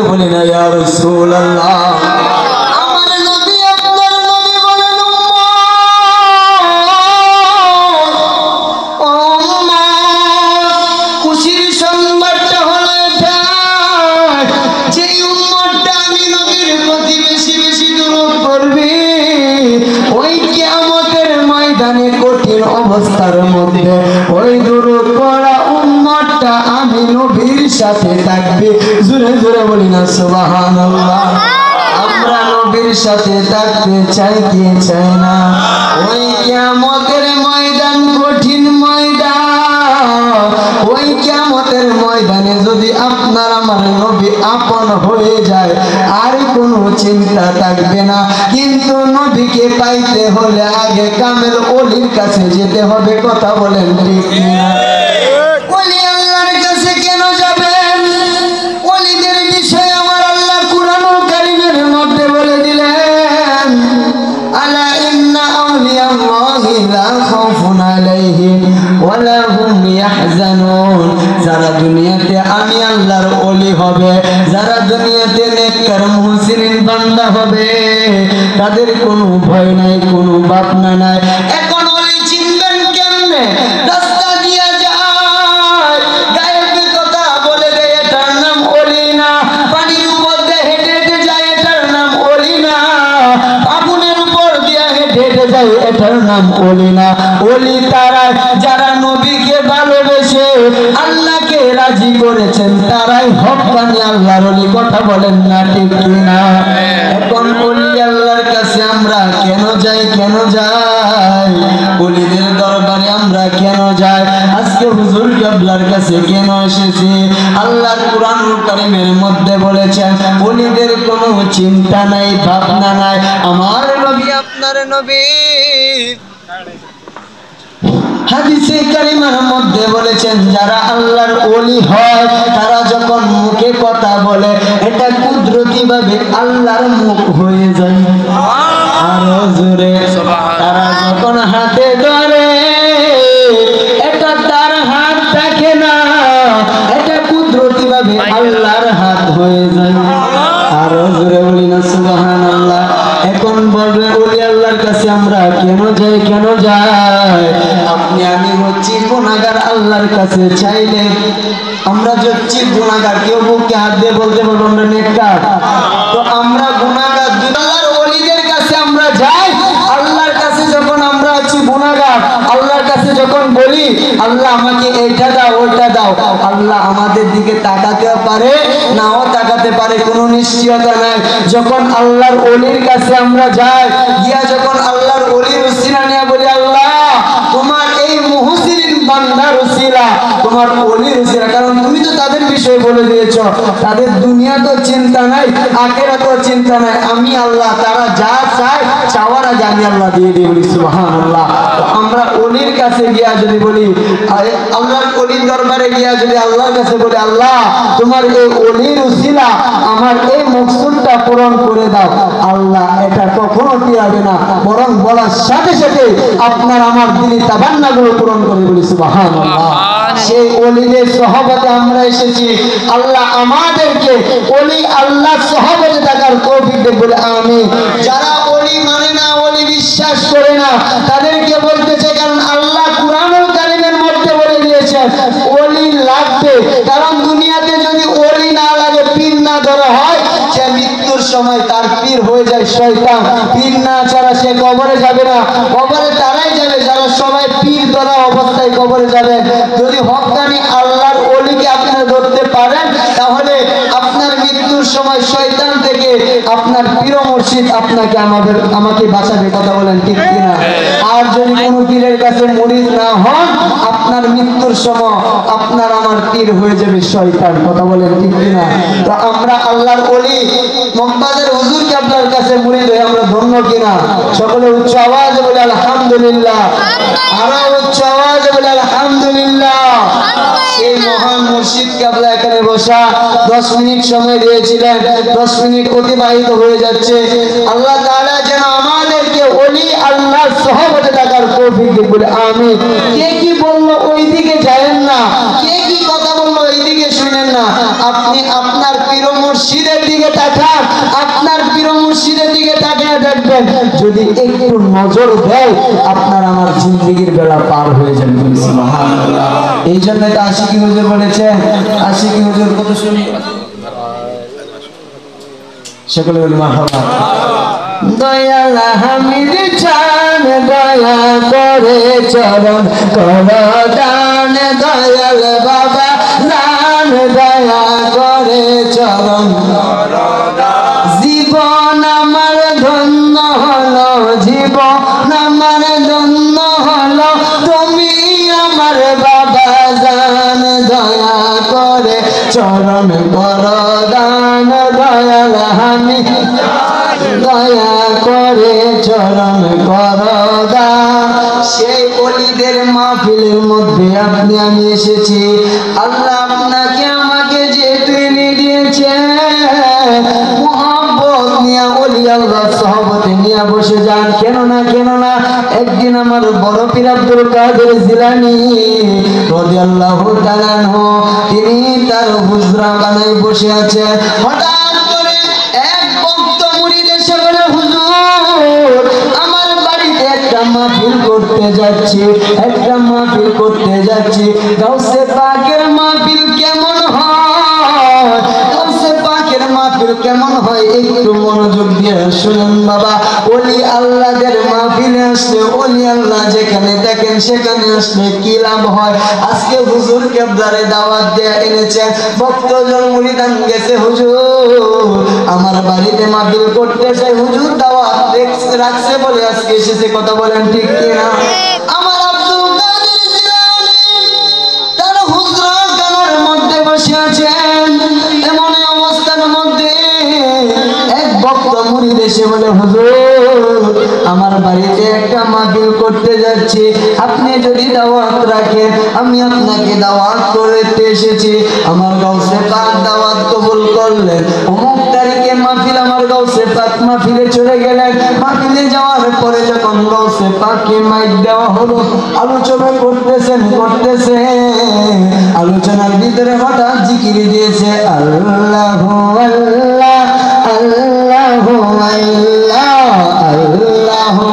বলি না ইয়া রাসূলুল্লাহ। আমার নবী আপনার নবী বলেন খুশির সংবাদটা হলো এটা, যে উম্মতটা আমি নবীর প্রতি বেশি বেশি দুরূদ পড়বে, ওই কিয়ামতের ময়দানে কঠিন অবস্থার মধ্যে ওই দুরূদ পড়া উম্মতটা আমি নবীর সাথে থাকবে। জোরে জোরে বলি না সুবহানাল্লাহ। আমরা নবীর সাথে থাকতে চাই কি চাই না? ওই কিয়ামতের ময়দান কঠিন ময়দান, ওই কিয়ামতের ময়দানে যদি আপনার আমার নবী আপন হয়ে যায় আর কোনো চিন্তা থাকবে না। কিন্তু নবীকে পাইতে হলে আগে কামেল ওলির কাছে যেতে হবে। কথা বলেন ঠিক না? ওলি আল্লাহর কাছে কেন যাবেন? ওলিদের বিষয়ে আমার আল্লাহ কুরআনুল কারীমের মধ্যে বলে দিলেন, আলা ইন্না আউলিয়াল্লাহি লা খাউফুন আলাইহিম ওয়া লা হুম ইয়াহজানুন। যারা দুনিয়াতে আমি আল্লাহর ওলি হবে, যারা দুনিয়াতে নেককার মুহসিনিন বান্দা হবে, তাদের কোনো ভয় নাই, কোনো ভাবনা নাই। এখন ওলি চিনবেন কেমনে? রাস্তা দিয়া যায়, গায়েবী কথা বলে দেয়, এটার নাম ওলি না। পানির উপর দিয়ে হেঁটে হেঁটে যায়, এটার নাম ওলি না। আগুনের উপর দিয়ে হেঁটে হেঁটে যায়, এটার নাম ওলি না। ওলি তারা যারা নবীকে ভালোবেসে আল্লাহকে রাজি করেছেন, তারাই হক্কানি আল্লাহর ওলি। কথা বলেন না ঠিক কিনা? এখন ওলি আল্লাহর কাছে আমরা কেন যাই? কেন যাই? ওলিদের দরবারে আমরা কেন যাই? আজকে হুজুর কিবলার কাছে কেন এসেছি? আল্লাহর কুরআনুল কারীমের মধ্যে বলেছেন ওলিদের কোনো চিন্তা নাই, ভাবনা নাই। আমার নবী আপনার নবী হাদিসে কারিমার মধ্যে বলেছেন, যারা আল্লাহর ওলি হয় তারা যখন মুখে কথা বলে এটা কুদরতি ভাবে আল্লাহর মুখ হয়ে যায়। আরো জোরে, তারা যখন হাতে ধরে এটা তার হাত থাকে না, এটা কুদরতি ভাবে আল্লাহর হাত হয়ে যায়। আরো জোরে বলি না সুবহানাল্লাহ। এখন বলবে ওলি আল্লাহর কাছে আমরা কেন যাই? কেন যাই? আপনি আমি হচ্ছি গুনাহগার, আল্লাহর কাছে চাইলে আমরা হচ্ছি গুনাহগার। কেউ বুকে হাত দিয়ে বলতে পারবো আমরা নেককার? তো আমরা গুনাহগার। আল্লাহর ওলিদের কাছে আমরা যাই, আল্লাহর কাছে যখন আমরা আছি গুনাহগার, আল্লাহর কাছে যখন বলি আল্লাহ আমাকে এইটা দাও ওইটা দাও, আল্লাহ আমাদের দিকে তাকাতেও পারে নাও তাকাতে পারে, কোনো নিশ্চয়তা নাই। যখন আল্লাহর ওলির কাছে আমরা যাই, গিয়া যখন আল্লাহর ওলির উসিলা নিয়ে বলি আল্লাহ তোমার এই মুহসিনিন বান্দার উসিলা, তোমার ওলির উসিলা, কারণ তুমি তো তাদের বিষয়ে বলে দিয়েছো তাদের দুনিয়া তো চিন্তা নাই, আখিরাত তো চিন্তা নাই। আমি আল্লাহ তারা যা চায় চাওয়ার আগে আমি আল্লাহ দিয়ে দিই। বলি সুবহানাল্লাহ। আমরা ওলির কাছে গিয়া যদি বলি, আল্লাহর ওলির দরবারে গিয়া যদি আল্লাহর কাছে বলি আল্লাহ তোমার এই ওলির উসিলা আমার এই মকসুদটা পূরণ করে দাও, আল্লাহ এটা কখনো ফিরাবে না, বরং বলার সাথে সাথে আপনার আমার দিনী তামান্নাগুলো পূরণ করে। বলি সুবহানাল্লাহ। সেই ওলিদের সহবতে আমরা এসেছি, আল্লাহ আমাদেরকে ওলি আল্লাহ সহবতে থাকার তৌফিক দেন। বলে আমিন। যারা ওলি মানে না, ওলি বিশ্বাস করে না, তাদেরকে বলতেছে, কারণ আল্লাহ কুরআনুল কারীমের মধ্যে বলে দিয়েছেন ওলি লাগবে। কারণ দুনিয়াতে যদি ওলি না লাগে, পীর না ধরা হয়, সে মৃত্যুর সময় তার পীর হয়ে যায় শয়তান। পীর না ছাড়া সে কবরে যাবে না, কবরে তারাই যাবে যারা সবাই পীর ধরা অবস্থায় কবরে যাবে। যদি হক্কানি আল্লাহর ওলিকে আপনারা ধরতে পারেন, তাহলে আপনার মৃত্যুর সময় শয়তান থেকে আপনার প্রিয় মুর্শিদ আপনাকে আমাকে বাঁচাবে। কথা বলেন ঠিক কিনা? আর যদি কোনো পীরের কাছে মুরিদ না হন, আপনার মৃত্যুর সময় আপনার আমার পীর হয়ে যাবে শয়তান। কথা বলেন ঠিক কিনা? তো আমরা আল্লাহর ওলি মক্কাদের হুজুর কিবলার কাছে মুরিদ হয়ে আমরা ধন্য কিনা? সকলে উচ্চ আওয়াজে বলে আলহামদুলিল্লাহ। আরো উচ্চ আওয়াজে বলে আলহামদুলিল্লাহ। সেই মহান মুর্শিদ কিবলা এখানে বসা 10 মিনিট সময় দিয়েছিলেন, 10 মিনিট অতিবাহিত হয়ে যাচ্ছে। আল্লাহ তাআলা যেন আমাদেরকে ওলি আল্লাহর সহবতে থাকার তৌফিক দিন। বলে আমিন। কে কি বললো ওইদিকে যায়েন না, কে কি কথা বললো এইদিকে শুনেন না। আপনি আপনার পীর মুর্শিদের দিকে তাকান, আপনার পীর মুর্শিদের দিকে তাকিয়ে দেখবেন, যদি একটু নজর দেয় আপনার আমার জিন্দেগির বেলা পার হয়ে যাবে। সুবহানাল্লাহ। এই জন্য তো আশিকি হুজুর বলেছেন, আশিকি হুজুর কত সুন্দর, সকলে বলি মারহাবা। দয়াল হামিদ চান দয়া করে চরণ করদান, দয়াল বাবা দান দয়া করে চরণ করদান। জীবন আমার ধন্য হলো, জীবন আমার ধন্য হলো, তুমি আমার বাবা জান দয়া করে চরণ করদান, দয়াল হামিদ দয়া করে চরণ করদান। সেই ওলিদের মাহফিলের মধ্যে আপনি আমি এসেছি, আল্লাহ আপনাকে আমাকে যেহেতু এনে দিয়েছে, মুহাব্বত নিয়ে ওলি আল্লাহ সহবতে নিয়ে বসে যান। কেন না একদিন আমার বড় পীর আব্দুল কাদের জিলানী রাদিয়াল্লাহু তাআলা আনহু তিনি তার হুজরা বানায় বসে আছেন। হঠাৎ করে এক ভক্ত মুরিদ এসে বলে, হুজুর আমার বাড়িতে একটা মাহফিল করতে যাচ্ছি, একটা মাহফিল করতে যাচ্ছি, গাউসে পাকের মাহফিল কেমন হয়, গাউসে পাকের মাহফিল কেমন হয় একটু মনোযোগ দিয়ে শুনুন বাবা। ওলি আল্লাহদের মাহফিলে আসলে, ওলি আল্লাহ যেখানে দেখেন সেখানে আসলে কি লাভ হয়। আজকে হুজুর কেবলারে দাওয়াত দিয়ে এনেছেন, ভক্তজন মুরিদান গেছে, হুজুর আমার বাড়িতে মাহফিল করতে চাই, হুজুর দাওয়াত রাখছে বলে আজকে এসেছে, কথা বলেন ঠিক কিনা? আমার আব্দুল কাদের জিলানী তার হুজরা খানার মধ্যে বসে আছেন, এমন অবস্থার মধ্যে এক ভক্ত মুরিদ এসে বলে, হুজুর আমার বাড়িতে একটা মাহফিল করতে যাচ্ছি, আপনি যদি দাওয়াত রাখেন আমি আপনাকে দাওয়াত করতে এসেছি। আমার গাউসে পাক দাওয়াত কবুল করলেন, অমুক তারিখে মাহফিল, আমার গাউসে পাক মাহফিলে চলে গেলেন। মাহফিলে যাওয়ার পরে যখন গাউসে পাককে মাইক দেওয়া হলো, আলোচনা করতেছেন, আলোচনার ভিতরে হঠাৎ জিকির দিয়েছে, আল্লাহু আল্লাহ আল্লাহু আল্লাহ আল্লাহু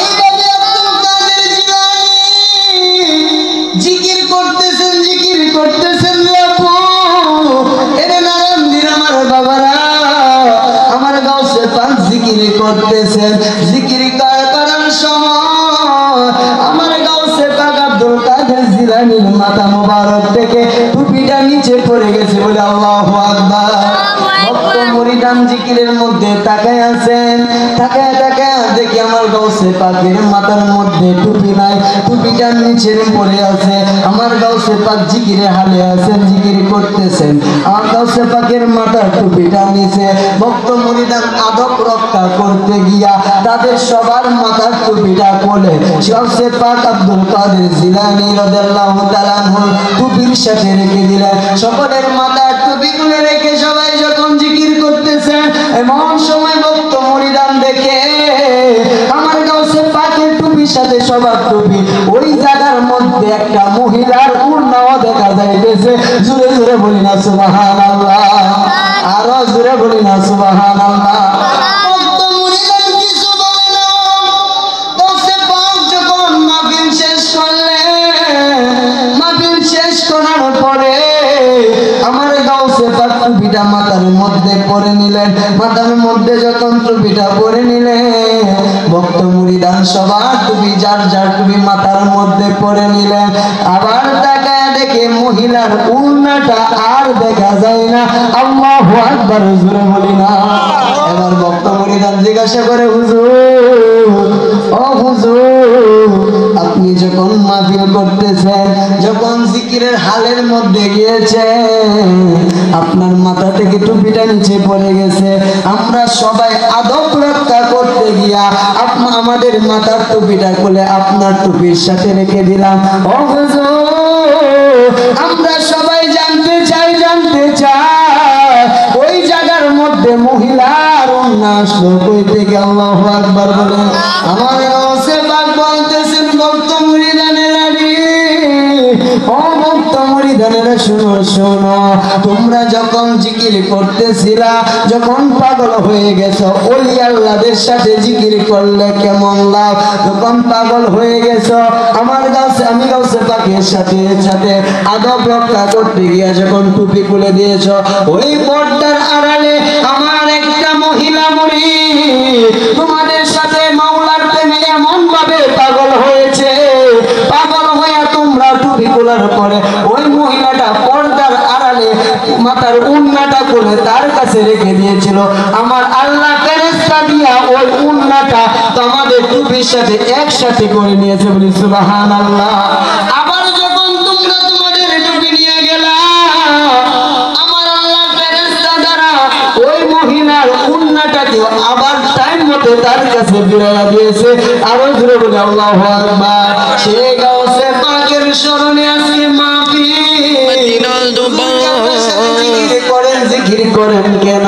এইভাবে আব্দুল কাদের জিলানী জিকির করতেছেন আপু। এরে নারায়ণ দিন আমার বাবারা, আমার গাউসে পাক জিকির করতেছেন, জিকির করার সময় আমার গাউসে পাক আব্দুল কাদের জিলানীর মাথা মোবারক থেকে টুপিটা নিচে পড়ে গেছে বলে আল্লাহু আকবার। ভক্ত মুরিদান জিকিরের মধ্যে তাকায় আছেন, তাকায় দেখি আমার গাউসে পাকের মাথার মধ্যে টুপি নাই, টুপিটা নিচে পড়ে আছে। আমার গাউসে পাক জিকিরে হালে আছেন, জিকির করতেছেন, আমার গাউসে পাকের মাথার টুপিটা নিচে। ভক্ত মুরিদান আদব রক্ষা করতে গিয়া তাদের সবার মাথার টুপিটা খুলে গাউসে পাক আব্দুল কাদের জিলানী রাদিয়াল্লাহু তাআলা আনহু টুপির সাথে রেখে দিলেন। সকলের মাথার টুপি খুলে রেখে সবাই যখন জিকির করতেছেন, এমন সময় ভক্ত মুরিদান দেখে আমার গাউসে পাকের টুপির সাথে সবার টুপি, ওই জায়গার মধ্যে একটা মহিলার উড়নাও দেখা যাইতেছে। জোরে জোরে বলি না সুবহানাল্লাহ, আরো জোরে বলি না সুবহানাল্লাহ। ভক্ত মুরিদান কিছু বলে না। গাউসে পাক যখন মাহফিল শেষ করলেন, মাহফিল শেষ করার পরে আমার গাউসে পাক টুপিটা মাথার মধ্যে পরে নিলেন। মাথার মধ্যে যখন টুপিটা পরে নিলেন, ভক্ত মুরিদান সবার টুপি যার যার টুপি মাথার মধ্যে পরে নিলেন। আবার তাকায় দেখে মহিলার উড়নাটা আর দেখা যায় না। আল্লাহু আকবার, জোরে বলি না। এবার ভক্ত মুরিদান জিজ্ঞাসা করে, হুজুর ও হুজুর আপনি যখন মাহফিল করতেছেন, যখন জিকিরের হালের মধ্যে গিয়েছেন, আপনার মাথা থেকে টুপিটা নিচে পড়ে গেছে, আমরা সবাই আদব রক্ষা করতে গিয়া আমাদের মাথার টুপিটা খুলে আপনার টুপির সাথে রেখে দিলাম। ও হুজুর আমরা সবাই জানতে চাই ওই জায়গার মধ্যে মহিলার উন্না আসলো কই থেকে? আল্লাহু আকবার বলে। আমার গাউসে পাক বলতেছেন, ভক্ত মুরিদানেরা রে, ও ভক্ত মুরিদানেরা শুনো, শোনো শোনো, তোমরা যখন জিকির করতেছিলা, যখন পাগল হয়ে গেছো, ওলি আল্লাহদের সাথে জিকির করলে কেমন লাভ? যখন পাগল হয়ে গেছো, আমার গাছে আমি গাছে পাখির সাথে সাথে আদব রক্ষা করতে গিয়া যখন টুপি খুলে দিয়েছো, ওই পর্দার আড়ালে আমার একটা মহিলা মুড়ি তোমাদের সাথে মাওলার প্রেমে এমন ভাবে পাগল হয়েছে, পাগল হয়ে তোমরা টুপি খোলার পরে ওই মহিলাটা পর্দার আড়ালে মাথার উন্নাটা খুলে তার কাছে রেখে দিয়েছিল। আমার আল্লাহ ফেরেশতা দিয়া ওই উন্নাটা তোমাদের টুপির সাথে একসাথে করে নিয়েছে, বলি সুবহানাল্লাহ। আবার যখন তোমরা তোমাদের টুপি নিয়ে গেলা, আমার আল্লাহ ফেরেশতা দ্বারা ওই মহিলার উন্নাটাকে আবার টাইম মতো তার কাছে ফিরাইয়া দিয়েছে। আরো জোরে বলে আল্লাহু আকবার। সে গাউসে পাকের শরণে আজকে জিকির করেন কেন?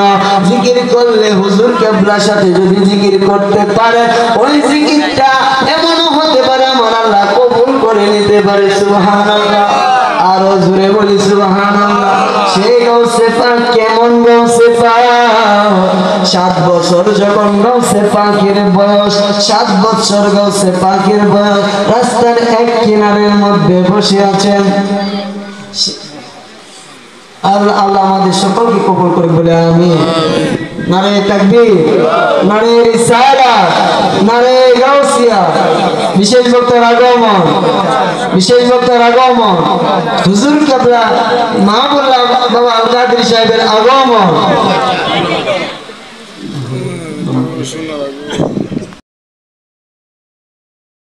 জিকির করলে হুজুর কেবলার সাথে যদি জিকির করতে পারে, ওই জিকিরটা এমনও হতে পারে আমার আল্লাহ কবুল করে নিতে পারে। সুবহানাল্লাহ। আরো জোরে বলি সুবহানাল্লাহ। সেই গাউসে পাক কেমন গাউসে পাক? 7 বছর যখন গাউসে পাকের বয়স, 7 বছর গাউসে পাকের বয়স, রাস্তার এক কিনারের মধ্যে বসে আছেন। আল্লাহ আমাদের সকলকে কবুল করে বলে আমিন। নারে তাকবীর, নারে রিসালাত, নারে গাউসিয়া। বিশেষ বক্তার আগমন, বিশেষ বক্তার আগমন, হুজুর কেবলা মাহবুবুল্লাহ বাবা আল কাদরি সাহেবের আগমন।